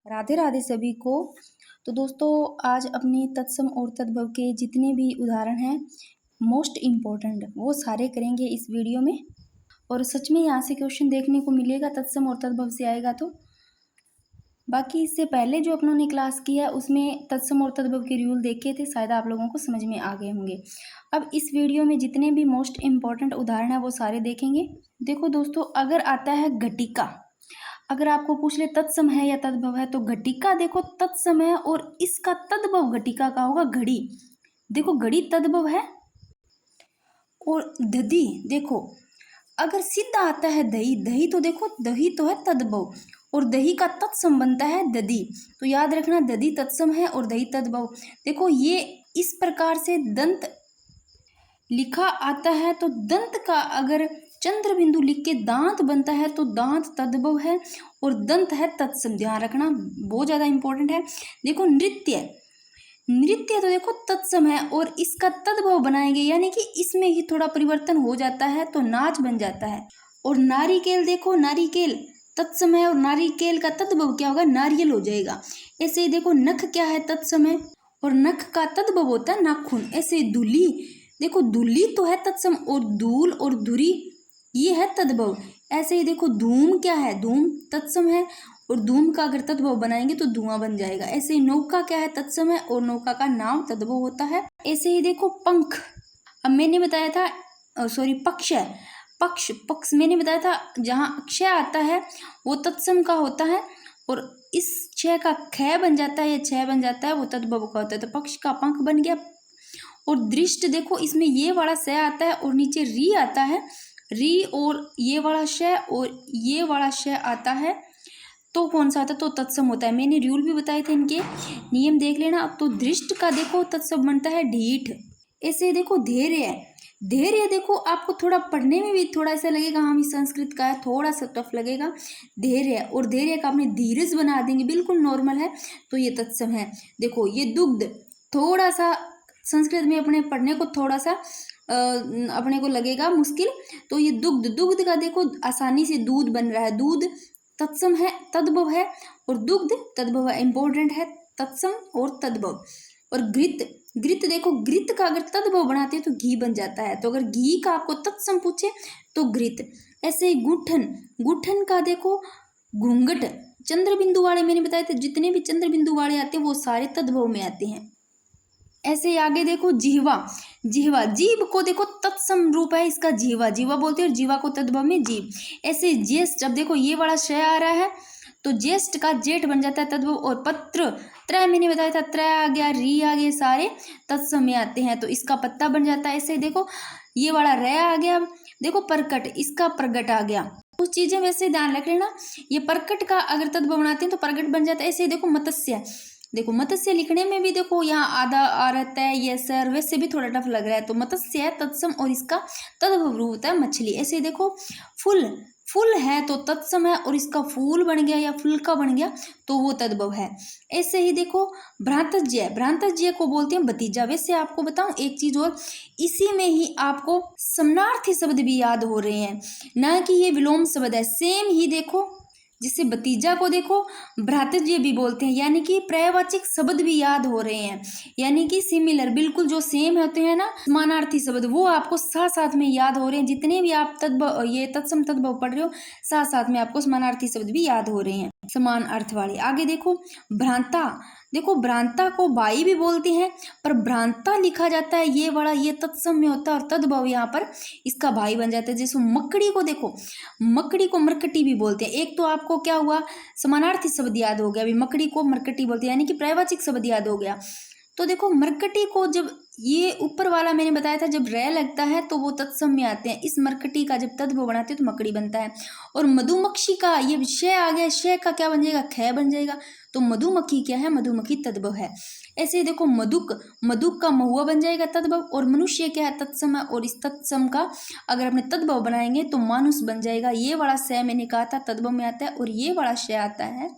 राधे राधे सभी को। तो दोस्तों आज अपने तत्सम और तद्भव के जितने भी उदाहरण हैं मोस्ट इम्पोर्टेंट वो सारे करेंगे इस वीडियो में। और सच में यहाँ से क्वेश्चन देखने को मिलेगा, तत्सम और तद्भव से आएगा। तो बाकी इससे पहले जो अपनों ने क्लास की है उसमें तत्सम और तद्भव के रूल देखे थे, शायद आप लोगों को समझ में आ गए होंगे। अब इस वीडियो में जितने भी मोस्ट इम्पॉर्टेंट उदाहरण है वो सारे देखेंगे। देखो दोस्तों, अगर आता है घटिका, अगर आपको पूछ ले तत्सम है या तद्भव है, तो घटिका देखो तत्सम है और इसका तद्भव घटिका का होगा घड़ी। देखो घड़ी तद्भव है। और दधी देखो, अगर सीधा आता है दही, दही तो देखो दही तो है तद्भव और दही का तत्सम बनता है दधी। तो याद रखना दधी तत्सम है और दही तद्भव। देखो ये इस प्रकार से दंत लिखा आता है, तो दंत का अगर चंद्र बिंदु लिख के दांत बनता है तो दांत तद्भव है और दंत है तत्सम। ध्यान रखना, बहुत ज़्यादा इंपॉर्टेंट है। देखो नृत्य, नृत्य तो देखो तत्सम है और इसका तद्भव बनाएंगे, यानी कि इसमें ही थोड़ा परिवर्तन हो जाता है तो नाच बन जाता है। और नारिकेल देखो, नारिकेल तत्सम है और नारिकेल का तद्भव क्या होगा, नारियल हो जाएगा। ऐसे ही देखो नख क्या है, तत्सम है और नख का तद्भव होता है नाखून। ऐसे धूली देखो, धूली तो है तत्सम और धूल और धुरी ये है तद्भव। ऐसे ही देखो धूम क्या है, धूम तत्सम है और धूम का अगर तद्भव बनाएंगे तो धुआं बन जाएगा। ऐसे ही नौका क्या है, तत्सम है और नौका का नाम तद्भव होता है। ऐसे ही देखो पंख, अब मैंने बताया था पक्ष है, पक्ष पक्ष मैंने बताया था जहाँ अक्षय आता है वो तत्सम का होता है और इस क्षय का ख बन जाता है या छह बन जाता है वो तद्भव का होता है। तो पक्ष का पंख बन गया। और दृष्ट देखो, इसमें ये वाला स आता है और नीचे री आता है, री और ये वाला श और ये वाला श आता है तो कौन सा आता है, तो तत्सम होता है। मैंने रूल भी बताए थे, इनके नियम देख लेना। अब तो दृष्ट का देखो तत्सम बनता है ढीठ। ऐसे देखो धैर्य है, धैर्य देखो आपको थोड़ा पढ़ने में भी थोड़ा ऐसा लगेगा हाँ ये संस्कृत का है, थोड़ा सा टफ लगेगा। धैर्य और धैर्य का अपने धीरज बना देंगे, बिल्कुल नॉर्मल है तो ये तत्सम है। देखो ये दुग्ध, थोड़ा सा संस्कृत में अपने पढ़ने को थोड़ा सा अपने को लगेगा मुश्किल, तो ये दुग्ध, दुग्ध का देखो आसानी से दूध बन रहा है, दूध तत्सम है तद्भव है और दुग्ध तद्भव है, इंपॉर्टेंट है तत्सम और तद्भव। और घृत, घृत देखो घृत का अगर तद्भव बनाते हैं तो घी बन जाता है, तो अगर घी का आपको तत्सम पूछे तो घृत। ऐसे ही गुठन, गुठन का देखो घूंघट, चंद्र बिंदु वाले मैंने बताए थे, जितने भी चंद्र बिंदु वाले आते हैं वो सारे तद्भव में आते हैं। ऐसे ही आगे देखो जिह्वा, जिह्वा जीभ को देखो तत्सम रूप है इसका जीवा, जीवा बोलते हैं और जीवा को तद्भव में जीभ। ऐसे ज्येष्ठ, जब देखो ये वाला शय आ रहा है तो ज्येष्ठ का जेठ बन जाता है तद्भव। और पत्र, त्रय मैंने बताया था, त्रय आ गया, री आ गए, सारे तत्सम में आते हैं तो इसका पत्ता बन जाता है। ऐसे देखो ये वाला रय आ गया, देखो परकट, इसका प्रगट आ गया। कुछ चीजें वैसे ध्यान रख लेना, ये परकट का अगर तद्भव बनाते हैं तो प्रगट बन जाता है। ऐसे देखो मत्स्य, देखो मत्स्य लिखने में भी देखो यहाँ आधा आ रहता है, ये सर वैसे भी थोड़ा टफ लग रहा है तो मत्स्य है तत्सम और इसका तद्भव रूप होता है मछली। ऐसे देखो फूल, फूल है तो तत्सम है और इसका फूल बन गया या फूल का बन गया तो वो तद्भव है। ऐसे ही देखो भ्रातज्य, भ्रातज्य को बोलते हैं भतीजा। वैसे आपको बताऊं एक चीज और, इसी में ही आपको समानार्थी शब्द भी याद हो रहे हैं, ना कि ये विलोम शब्द है। सेम ही देखो, जिससे भतीजा को देखो भ्रातृज्य भी बोलते हैं, यानी कि पर्यायवाचक शब्द भी याद हो रहे हैं, यानी कि सिमिलर, बिल्कुल जो सेम होते हैं ना समानार्थी शब्द वो आपको साथ साथ में याद हो रहे हैं। जितने भी आप तद्भव ये तत्सम तद्भव पढ़ रहे हो साथ साथ में आपको समानार्थी शब्द भी याद हो रहे हैं, समान अर्थ वाले। आगे देखो भ्रांता, देखो भ्रांता को बाई भी बोलते हैं पर भ्रांता लिखा जाता है ये बड़ा, ये तत्सम में होता है और तद्भव यहाँ पर इसका भाई बन जाता है। जैसे मकड़ी को देखो, मकड़ी को मरकटी भी बोलते हैं। एक तो आपको क्या हुआ, समानार्थी शब्द याद हो गया, अभी मकड़ी को मरकटी बोलते हैं यानी कि पर्यायवाचक शब्द याद हो गया। तो देखो मरकटी को जब ये ऊपर वाला मैंने बताया था जब रै लगता है तो वो तत्सम में आते हैं, इस मरकटी का जब तद्भव बनाते हैं तो मकड़ी बनता है। और मधुमक्खी का ये शय आ गया, शय का क्या बन जाएगा, ख बन जाएगा, तो मधुमक्खी क्या है, मधुमक्खी तद्भव है। ऐसे देखो मधुक, मधुक का महुआ बन जाएगा तद्भव। और मनुष्य क्या है, तत्सम है और इस तत्सम का अगर अपने तद्भव बनाएंगे तो मानुष बन जाएगा। ये वाला शय मैंने कहा था तद्भव में आता है और ये वाला शय आता है,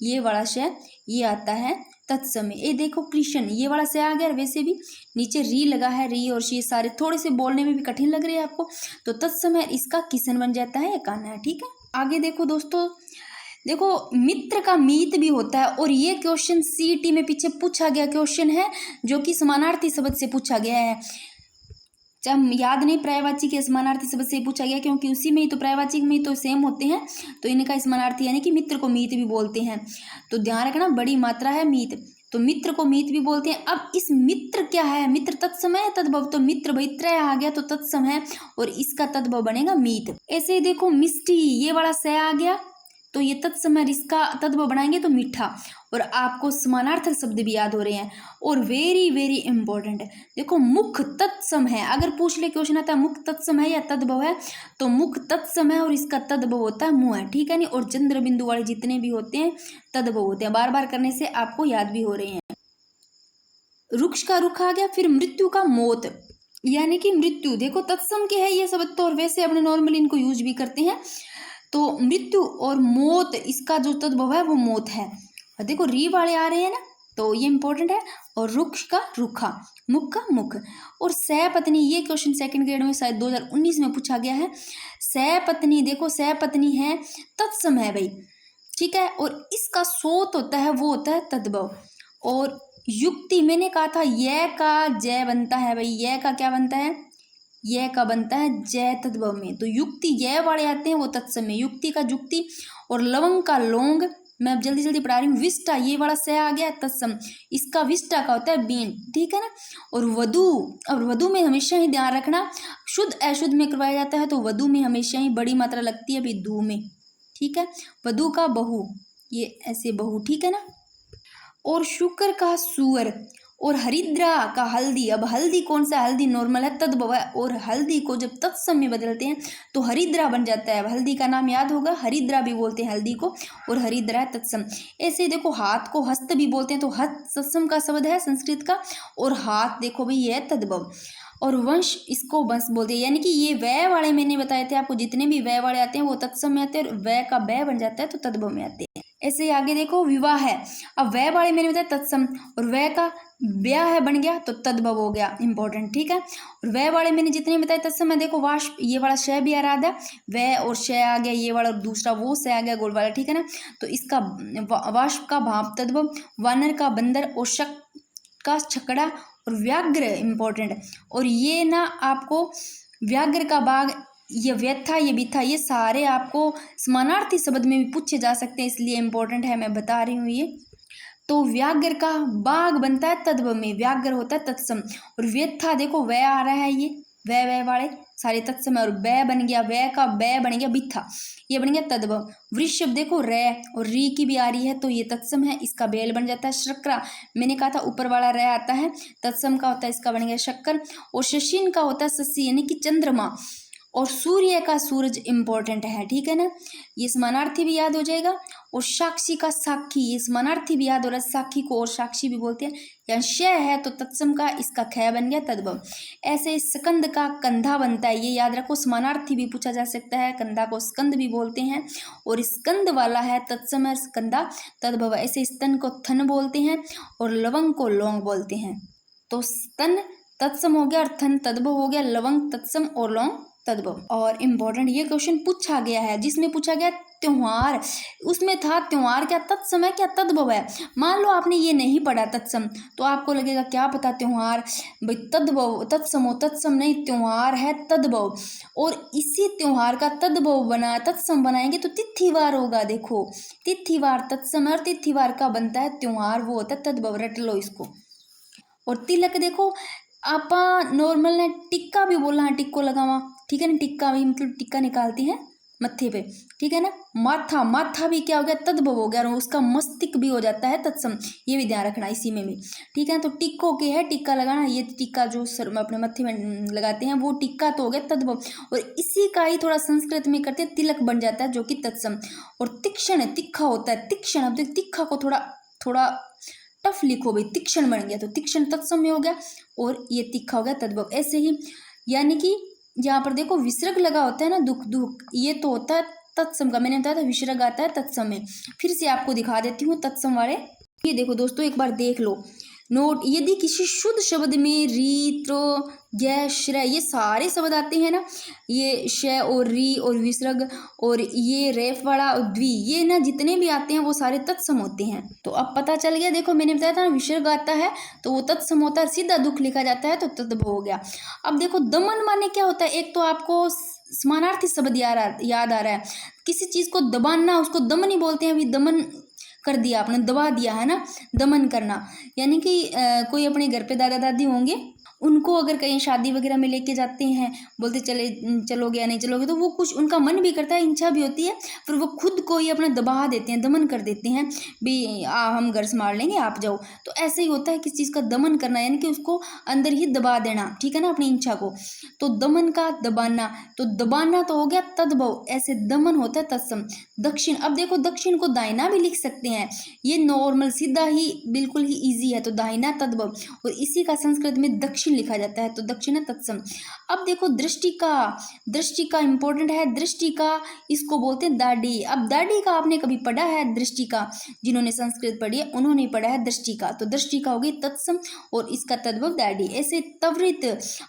ये वाला शय ये आता है तत्सम में। ये देखो कृष्ण, ये वाला से आ गया, वैसे भी नीचे री लगा है, री और शी सारे थोड़े से बोलने में भी कठिन लग रहे हैं आपको, तो तत्सम है इसका किशन बन जाता है, ये कान्हा है। ठीक है, आगे देखो दोस्तों देखो मित्र का मीत भी होता है, और ये क्वेश्चन सीईटी में पीछे पूछा गया क्वेश्चन है, जो कि समानार्थी शब्द से पूछा गया है। जब याद नहीं, पर्यायवाची के समानार्थी शब्द से पूछा गया, क्योंकि उसी में ही तो पर्यायवाची में ही तो सेम होते हैं, तो इनका समानार्थी यानी कि मित्र को मीत भी बोलते हैं। तो ध्यान रखना, बड़ी मात्रा है मीत, तो मित्र को मीत भी बोलते हैं। अब इस मित्र क्या है, मित्र तत्सम है तद्भव, तो मित्र भाई त्रय आ गया तो तत्सम है, और इसका तद्भव बनेगा मीत। ऐसे ही देखो मिष्टी, ये वाला स आ गया तो ये तत्सम है, इसका तद्भव बनाएंगे तो मीठा। और आपको समानार्थक शब्द भी याद हो रहे हैं, और वेरी वेरी इंपॉर्टेंट है, देखो मुख तत्सम है। अगर पूछ ले क्वेश्चन आता है मुख तत्सम है या तद्भव है, तो मुख तत्सम है और इसका तद्भव होता है मुंह है, ठीक है नहीं। और चंद्र बिंदु वाले जितने भी होते हैं तद्भव होते हैं, बार बार करने से आपको याद भी हो रहे हैं। रुक्ष का रुख आ गया, फिर मृत्यु का मौत, यानी कि मृत्यु देखो तत्सम के है ये शब्द तो, और वैसे अपने नॉर्मली इनको यूज भी करते हैं। तो मृत्यु और मौत, इसका जो तद्भव है वो मौत है। और देखो री वाले आ रहे हैं ना, तो ये इंपॉर्टेंट है। और रुक्ष का रुखा, मुख का मुख। और सपत्नी, ये क्वेश्चन सेकंड ग्रेड में शायद 2019 में पूछा गया है। सपत्नी, देखो सपत्नी है तत्सम है भाई, ठीक है, और इसका सोत होता है वो होता है तद्भव। और युक्ति, मैंने कहा था यह का जय बनता है भाई, यह का क्या बनता है, यह का बनता है जय तद्भव में। तो युक्ति यह वाले आते हैं वो तत्सम में, युक्ति का युक्ति। और लवंग का लोंग, मैं अब जल्दी जल्दी पढ़ा रही हूँ। विष्टा, ये वाला से आ गया तत्सम, इसका विष्टा का होता है बीन, ठीक है ना। और वधु, और वधु में हमेशा ही ध्यान रखना, शुद्ध अशुद्ध में करवाया जाता है, तो वधु में हमेशा ही बड़ी मात्रा लगती है भाई धू में, ठीक है। वधु का बहु, ये ऐसे बहु, ठीक है ना। और शुक्र का सुअर, और हरिद्रा का हल्दी। अब हल्दी कौन सा, हल्दी नॉर्मल है तद्भव है, और हल्दी को जब तत्सम में बदलते हैं तो हरिद्रा बन जाता है। हल्दी का नाम याद होगा, हरिद्रा भी बोलते हैं हल्दी को, और हरिद्रा है तत्सम। ऐसे देखो हाथ को हस्त भी बोलते हैं, तो हस्त तत्सम का शब्द है संस्कृत का, और हाथ देखो भाई ये है तद्भव। और वंश, इसको वंश बोलते हैं, यानी कि ये वय वाले मैंने बताए थे आपको, जितने भी वय वाले आते हैं वो तत्सम में आते हैं, और वय का वय बन जाता है तो तद्भव में आते हैं। ऐसे आगे देखो विवाह है, अब वह वाले मैंने बताया तत्सम, और वह का ब्याह है बन गया तो तद्भव हो गया, इंपॉर्टेंट, ठीक है। और वह वाले मैंने जितने बताए तत्सम है, देखो वाष्प, ये वाला शय भी आ रहा है, वह और शय आ गया ये वाला, और दूसरा वो शय आ गया गोल वाला, ठीक है ना। तो इसका वाष्प का भाप तद्भव, वानर का बंदर, और शक का छकड़ा, और व्याघ्र इंपॉर्टेंट। और ये ना आपको व्याघ्र का बाघ, ये व्यथा, ये बिथा, ये सारे आपको समानार्थी शब्द में भी पूछे जा सकते हैं, इसलिए इंपॉर्टेंट है, मैं बता रही हूँ ये। तो व्याघ्र का बाघ बनता है तद्भव में, व्याघ्र होता है तत्सम। और व्यथा देखो वह आ रहा है, ये वह वाले सारे तत्सम है, और बै बन गया, वह का बै बन गया बिथा, ये बन गया तद्भव। वृषभ देखो रै और री की भी आ रही है, तो ये तत्सम है, इसका बेल बन जाता है शक्रा, मैंने कहा था ऊपर वाला रै आता है तत्सम का होता है, इसका बन गया शक्कर। और शशीन का होता है शशि, यानी कि चंद्रमा। और सूर्य का सूरज इंपॉर्टेंट है, ठीक है ना, ये समानार्थी भी याद हो जाएगा। और साक्षी का साक्षी, ये समानार्थी भी याद हो रहा है, साक्षी को और साक्षी भी बोलते हैं। यहाँ शय है तो तत्सम का, इसका ख बन गया तद्भव। ऐसे स्कंद का कंधा बनता है, ये याद रखो, समानार्थी भी पूछा जा सकता है, कंधा को स्कंद भी बोलते हैं, और स्कंद वाला है तत्सम है, स्कंदा तद्भव। ऐसे स्तन को थन बोलते हैं, और लवंग को लौंग बोलते हैं। तो स्तन तत्सम हो गया, और थन तद्भव हो गया, लवंग तत्सम और लौंग तद्भव। और इम्पोर्टेंट ये क्वेश्चन पूछा गया है, जिसमें पूछा गया त्योहार, उसमें था त्योहार क्या तत्सम है क्या तद्भव है। मान लो आपने ये नहीं पढ़ा तत्सम, तो आपको लगेगा क्या पता त्योहार भाई तद्भव तत्सम हो, तत्सम नहीं, त्योहार है तद्भव। और इसी त्योहार का तद्भव बना तत्सम बनाएंगे तो तिथिवार होगा, देखो तिथिवार तत्सम है, और तिथिवार का बनता है त्योहार, वो होता है तद्भव, रट लो इसको। और तिलक देखो, आप नॉर्मल ने टिक्का भी बोला है, टिक्को लगावा, ठीक है ना, टिक्का भी मतलब टिक्का निकालती है मत्थे पे, ठीक है ना। माथा, माथा भी क्या हो गया तद्भव हो गया, और उसका मस्तिष्क भी हो जाता है तत्सम, ये भी ध्यान रखना इसी में भी, ठीक है। तो टिक्को के है टिक्का लगाना, ये टिक्का जो सर में अपने मत्थे में लगाते हैं वो टिक्का तो हो गया तद्भव, और इसी का ही थोड़ा संस्कृत में करते हैं तिलक बन जाता है, जो कि तत्सम। और तीक्ष्ण, तीखा होता है तीक्ष्ण, अब तीखा को थोड़ा थोड़ा टफ लिखो भाई, तीक्ष्ण बन गया तो तीक्ष्ण तत्सम में हो गया, और ये तीखा हो गया तद्भव। ऐसे ही यानी कि यहाँ पर देखो विसर्ग लगा होता है ना, दुख दुख, ये तो होता है तत्सम का, मैंने बताया था विसर्ग आता है तत्सम में। फिर से आपको दिखा देती हूँ तत्सम वाले, ये देखो दोस्तों एक बार देख लो, नोट, यदि किसी शुद्ध शब्द में री, त्र, य, श्रय ये सारे शब्द आते हैं ना, ये श और री और विसर्ग और ये रेफ वाला और द्वि, ये ना जितने भी आते हैं वो सारे तत्सम होते हैं। तो अब पता चल गया, देखो मैंने बताया था विसर्ग आता है तो वो तत्सम होता है, सीधा दुख लिखा जाता है तो तद्भव हो गया। अब देखो दमन माने क्या होता है, एक तो आपको समानार्थी शब्द याद आ रहा है, किसी चीज को दबाना उसको दमन ही बोलते हैं। अभी दमन कर दिया आपने, दबा दिया है ना, दमन करना। यानी कि कोई अपने घर पे दादा दादी होंगे, उनको अगर कहीं शादी वगैरह में लेके जाते हैं, बोलते चलोगे या नहीं चलोगे, तो वो कुछ उनका मन भी करता है, इच्छा भी होती है, फिर वो खुद को ही अपना दबा देते हैं, दमन कर देते हैं भी हम घर संभाल लेंगे आप जाओ। तो ऐसे ही होता है किसी चीज़ का दमन करना, यानी कि उसको अंदर ही दबा देना, ठीक है ना, अपनी इच्छा को। तो दमन का दबाना, तो दबाना तो हो गया तद्भव, ऐसे दमन होता है तत्सम। दक्षिण, अब देखो दक्षिण को दाहिना भी लिख सकते हैं, ये नॉर्मल सीधा ही बिल्कुल ही ईजी है, तो दाहिना तद्भव, और इसी का संस्कृत में दक्षिण लिखा जाता है, तो दक्षिण तत्सम। अब देखो दृष्टिका, दृष्टिका इंपॉर्टेंट है, दृष्टिका इसको बोलते हैं दाढ़ी। अब दाढ़ी का आपने कभी पढ़ा है, दृष्टिका जिन्होंने संस्कृत पढ़ी है उन्होंने पढ़ा है दृष्टिका, तो दृष्टिका होगी तत्सम और इसका तद्भव दाढ़ी। ऐसे त्वरित,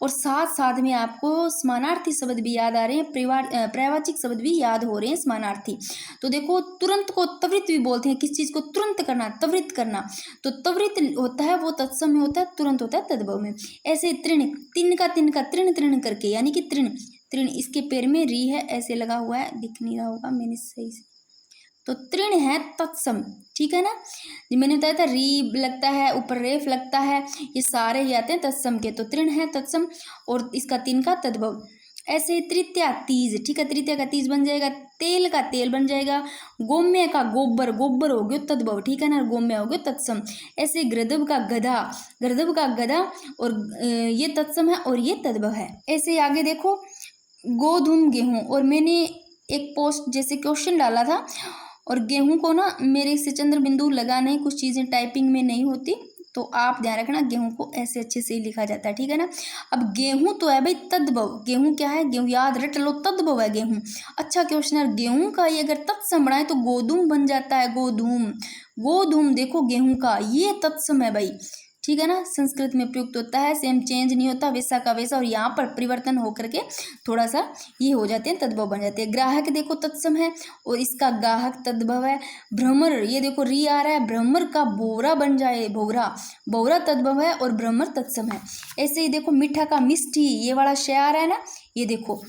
और साथ साथ में आपको समानार्थी शब्द भी याद आ रहे हैं, प्रवाचिक शब्द भी याद हो रहे हैं समानार्थी। तो देखो तुरंत को त्वरित भी बोलते हैं, किस चीज को तुरंत करना, त्वरित करना, तो त्वरित होता है वो तत्सम में होता है, तुरंत होता है तद्भव में। ऐसे तृण, तिन का तृण तृण करके, यानी कि तृण, तृण इसके पैर में री है ऐसे लगा हुआ है, दिख नहीं रहा होगा मैंने सही से, तो तृण है तत्सम, ठीक है ना। मैंने बताया था री लगता है, ऊपर रेफ लगता है, ये सारे ही आते हैं तत्सम के, तो तृण है तत्सम और इसका तीन का तद्भव। ऐसे तृतीया तीज, ठीक है, तृतीया का तीज बन जाएगा, तेल का तेल बन जाएगा, गोम्य का गोबर, गोबर हो गया तद्भव, ठीक है ना, गोम्य हो गया तत्सम। ऐसे गृधब का गधा, गृधब का गधा और ये तत्सम है और ये तद्भव है। ऐसे आगे देखो गोधूम गेहूं, और मैंने एक पोस्ट जैसे क्वेश्चन डाला था, और गेहूं को ना मेरे से चंद्र बिंदु लगाना है, कुछ चीज़ें टाइपिंग में नहीं होती, तो आप ध्यान रखना गेहूं को ऐसे अच्छे से ही लिखा जाता है, ठीक है ना। अब गेहूं तो है भाई तद्भव, गेहूं क्या है, गेहूं याद रट लो, तद्भव है गेहूं। अच्छा क्वेश्चन है, गेहूं का ये अगर तत्सम बनाए तो गोधूम बन जाता है, गोधूम, गोधूम देखो गेहूं का ये तत्सम है भाई, ठीक है ना, संस्कृत में प्रयुक्त होता है, सेम चेंज नहीं होता, वैसा का वैसा, और यहाँ पर परिवर्तन होकर के थोड़ा सा ये हो जाते हैं, तद्भव बन जाते हैं। ग्राहक देखो तत्सम है और इसका गाहक तद्भव है। भ्रमर, ये देखो री आ रहा है, भ्रमर का बोरा बन जाए, भोरा, बोरा तद्भव है और भ्रमर तत्सम है। ऐसे ही देखो मीठा का मिष्टी, ये वाला शय आ रहा है ना, ये देखो,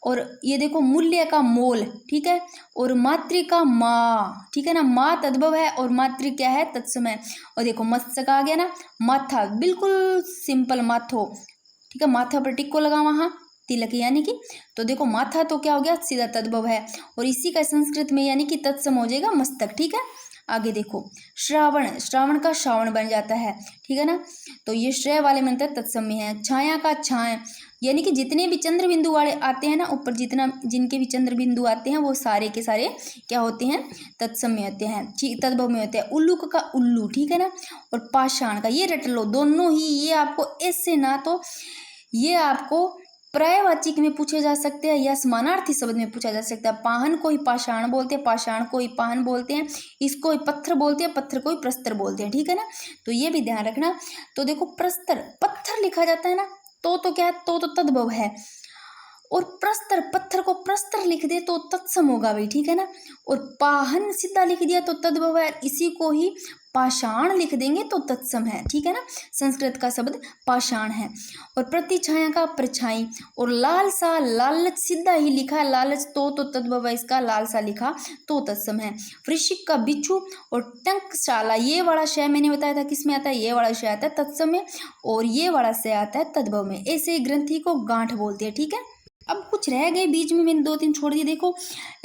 और ये देखो मूल्य का मोल, ठीक है, और मातृ का माँ, ठीक है ना, माँ तद्भव है और मातृ क्या है, तत्सम है। और देखो मत्स्य का आ गया ना, माथा, बिल्कुल सिंपल माथो, ठीक है, माथा पर टिक्को लगा वहाँ तिलक यानी कि, तो देखो माथा तो क्या हो गया, सीधा तद्भव है, और इसी का संस्कृत में यानी कि तत्सम हो जाएगा मस्तक, ठीक है। आगे देखो श्रावण, श्रावण का श्रावण बन जाता है, ठीक है ना, तो ये श्रेय वाले मंत्र तत्सम में है। छाया का छाय, यानी कि जितने भी चंद्र बिंदु वाले आते हैं ना ऊपर, जितना जिनके भी चंद्र बिंदु आते हैं वो सारे के सारे क्या होते हैं, तत्सम में होते हैं, तद्भव में होते हैं। उल्लूक का उल्लू, ठीक है ना, और पाषाण का, ये रट लो दोनों ही, ये आपको ऐसे ना तो ये आपको पर्यायवाची में पूछे जा सकते हैं या समानार्थी शब्द में पूछा जा सकता है। पाहन को ही पाषाण बोलते हैं, पाषाण को ही पाहन बोलते हैं, इसको ही पत्थर बोलते हैं, पत्थर को ही प्रस्तर बोलते हैं, ठीक है ना, तो ये भी ध्यान रखना। तो देखो प्रस्तर, पत्थर लिखा जाता है ना, तो क्या है, तो तद्भव है, और प्रस्तर, पत्थर को प्रस्तर लिख दे तो तत्सम होगा भाई, ठीक है ना, और पाहन सीधा लिख दिया तो तद्भव है, इसी को ही पाषाण लिख देंगे तो तत्सम है, ठीक है ना, संस्कृत का शब्द पाषाण है। और प्रतिछाया का परछाई, और लालसा, लालच सीधा ही लिखा है, लालच तो तद्भव है इसका, लालसा लिखा तो तत्सम है। वृश्चिक का बिच्छू, और टंकशाला, ये वाला शय मैंने बताया था किस में आता है, ये वाला शय आता है तत्सम में, और ये वाला शय आता है तद्भव में। ऐसे ग्रंथि को गांठ बोलते हैं, ठीक है। अब कुछ रह गए बीच में, मैंने 2-3 छोड़ दिए। देखो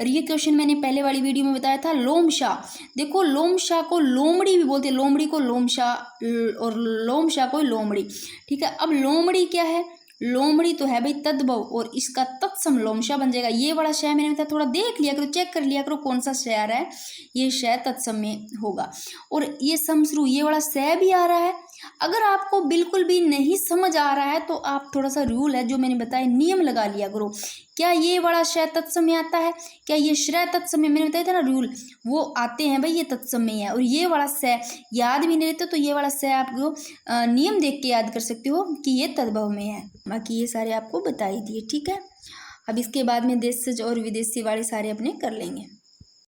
ये क्वेश्चन मैंने पहले वाली वीडियो में बताया था, लोमशा, देखो लोमशा को लोमड़ी भी बोलते हैं, लोमड़ी को लोमशा और लोमशा को लोमड़ी, ठीक है। अब लोमड़ी क्या है, लोमड़ी तो है भाई तद्भव, और इसका तत्सम लोमशा बन जाएगा। ये वाला शय मैंने बताया, थोड़ा देख लिया करो, चेक कर लिया करो कौन सा शय आ रहा है, ये शय तत्सम में होगा। और ये समश्रु, ये वाला शय भी आ रहा है। अगर आपको बिल्कुल भी नहीं समझ आ रहा है तो आप थोड़ा सा रूल है जो मैंने बताया, नियम लगा लिया करो क्या ये वाला शय तत्सम में आता है, क्या ये श्रय तत्सम में, मैंने बताया था ना रूल, वो आते हैं भाई, ये तत्सम में है। और ये वाला स याद भी नहीं रहता तो ये वाला स आपको नियम देख के याद कर सकते हो कि ये तद्भव में है। बाकी ये सारे आपको बता ही दिए, ठीक है। अब इसके बाद में देशज और विदेशी वाले सारे अपने कर लेंगे।